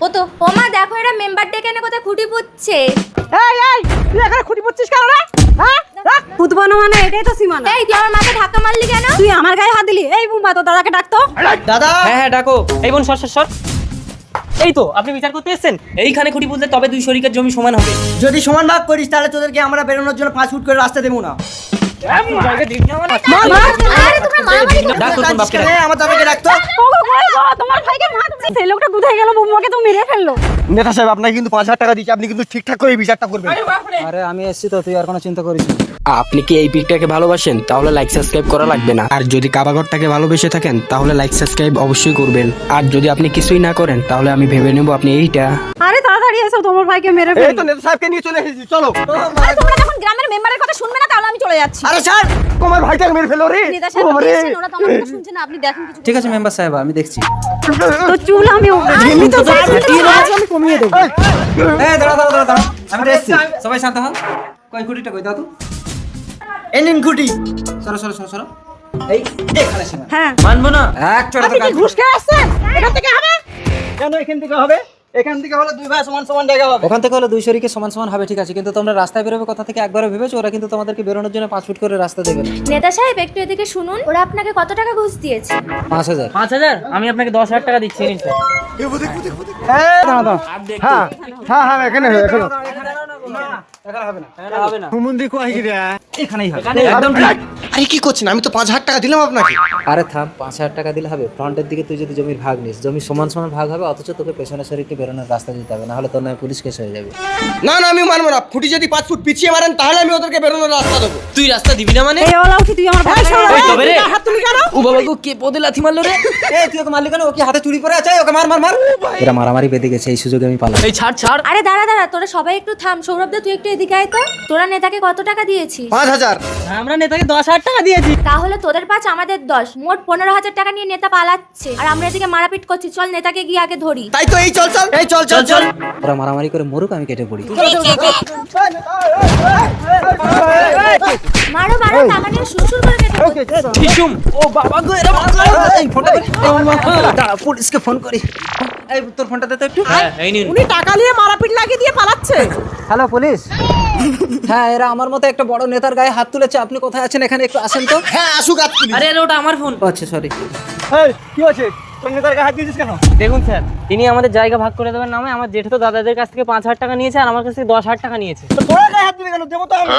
ও তো ওমা দেখো এরা মেম্বার ডেকে এনে কোথায় খুঁটি পুঁতছে। এই তুই এখানে খুঁটি পুঁতছিস কেন রে? হ্যাঁ পুতবো না মানে এটাই তো সীমানা। এই তুই আমার মাথায় ধাক্কা মারলি কেন? তুই আমার গায়ে হাত দিলি। এই বুম্বা তো দাদাকে ডাকতো। দাদা হ্যাঁ হ্যাঁ ডাকো। এই বোন সর সর সর। এই তো আপনি বিচার করতে এসেছেন। এইখানে খুঁটি পুঁতলে তবে দুই শরিকের জমি সমান হবে। যদি সমান ভাগ করিস তাহলে তোদেরকে আমরা বেরোনোর জন্য 5 ফুট করে রাস্তা দেবো না। আরে তোমরা মারামারি করছো। ডাক তোর বাপকে ডাক। আমার দাদাকে রাখতো। ওগো ভাই গো, তোমার ভাইকে মারছে। সেই লোকটা কোথায় গেল? বুম্বাকে তো মেরে ফেললো। নেতা সাহেব আপনাকে কিন্তু 5,000 টাকা দিচ্ছি, আপনি কিন্তু ঠিকঠাক করে বিচারটা করবেন। আরে আমি এসেছি তো, তুই আর কোনো চিন্তা করিস না। আপনি কি এই পিকটাকে ভালোবাসেন? তাহলে লাইক সাবস্ক্রাইব করা লাগবে না। আর যদি কাবাগরটাকে ভালোবেসে থাকেন তাহলে লাইক সাবস্ক্রাইব অবশ্যই করবেন। আর যদি আপনি কিছুই না করেন তাহলে আমি ভেবে নেব আপনি এইটা। আরে তাড়াতাড়ি এসো, তোমার ভাইকে মেরে এই ফেললো। তো নেতা সাহেবকে নিয়ে চলে এসেছি, চলো। আরে তোমরা যখন গ্রামের মেম্বারের কথা শুনবে না তাহলে আমি চলে যাচ্ছি। আরে ছাড়, তোমার ভাইটাকে মেরে ফেলো রে। নেতা সাহেব ওরে। এসেছেন, ওরা তো আমার কথা শুনছে না। আপনি দেখেন কিছু। ঠিক আছে মেম্বার সাহেব, আমি দেখছি। তো চুল আমি আমি কমিয়ে দেবো। এই দাঁড়া, আমি এসেছি। সবাই শান্ত হও। কই খুঁটিটা কই দাও তো। এই নিন খুঁটি। সরো। এই এখানে সীমা। হ্যাঁ। মানবো না। এক চড়া তো আপনি কি ঘুষ খেয়ে আসছেন? এখান থেকে হবে? কেন এখান থেকে হবে? এখান থেকে হলে দুই ভাই সমান জায়গা হবে। ওখান থেকে হলে দুই শরীকে সমান হবে, ঠিক আছে, কিন্তু তোমরা রাস্তায় বেরোবে কথা থেকে একবারও ভেবেছো? ওরা কিন্তু তোমাদেরকে বেরোনোর জন্য 5 ফুট করে রাস্তা দেবে না। নেতা সাহেব একটু এদিকে শুনুন, ওরা আপনাকে কত টাকা ঘুষ দিয়েছে? 5,000। 5,000? আমি আপনাকে 10,000 টাকা দিচ্ছি নিন স্যার। দাঁড়াও। হ্যাঁ এখানে এখানে হবে না। হুমুন্দি কোয়াই রে। এখানেই হবে। একদম ঠিক। আরে কি করছেন? আমি তো 5,000 টাকা দিলাম আপনাকে। আরে থাম, 5,000 টাকা দিলে হবে? ফ্রন্টের দিকে তুই যদি জমির ভাগ নিস, জমি সমান ভাগ হবে, অথচ তোকে পেছনের শরীরকে বেরোনোর রাস্তা দিতে হবে, না হলে তোর নামে পুলিশ কেস হয়ে যাবে। না আমি মানবো না। খুঁটি যদি 5 ফুট পিছিয়ে মারেন তাহলে আমি ওদেরকে বেরোনোর রাস্তা দেবো। তুই রাস্তা দিবি না মানে? এই ওলা উঠি, তুই আমার ভাই ওই তবে রে। হাত তুলি কেন? ও বাবা গো, কে পদে লাথি মারলো রে? এই তুই ওকে মারলি কেন? ওকে হাতে চুরি করে আছে, ওকে মার। এরা মারামারি বেঁধে গেছে, এই সুযোগে আমি পালাম। এই ছাড়। আরে দাঁড়া তোরা সবাই একটু থাম। সৌরভদা তুই একটু এদিকে আয় তো। তোরা নেতাকে কত টাকা দিয়েছিস? 5,000। আমরা নেতাকে 10,000 টাকা দিয়েছি। তাহলে তোদের 5 আমাদের 10, মোট 15,000 টাকা নিয়ে নেতা পালাচ্ছে আর আমরা এদিকে মারাপিট করছি। চল নেতাকে গিয়ে আগে ধরি। তাই তো এই চল। ওরা মারামারি করে মরুক, আমি কেটে পড়ি। মারো টাকা নিয়ে সুরসুর করে কেটে পড়ছে। ঠিসুম। ও বাবা গো, এরা এই ফোনটা দে। দাঁড়া, পুলিশকে ফোন করি। এই তোর ফোনটা দে তো একটু। হ্যাঁ, এই নিন। উনি টাকা নিয়ে মারাপিট লাগিয়ে দিয়ে পালাচ্ছে। Hello police. হ্যাঁ, এরা আমার মতো একটা বড় নেতার গায়ে হাত তুলেছে। আপনি কোথায় আছেন? এখানে একটু আসেন তো। হ্যাঁ আসুক আপনি। আরে ওটা আমার ফোন। আচ্ছা সরি। এই কি আছে? তোর নেতার গায়ে হাত দিয়েছিস কেন? দেখুন স্যার, তিনি আমাদের জায়গা ভাগ করে দেবেন নামে আমার জেঠু তো দাদাদের কাছ থেকে 5,000 টাকা নিয়েছে আর আমার কাছ থেকে 10,000 টাকা নিয়েছে। তোর গায়ে হাত দিবি কেন? দেবো তো আমি।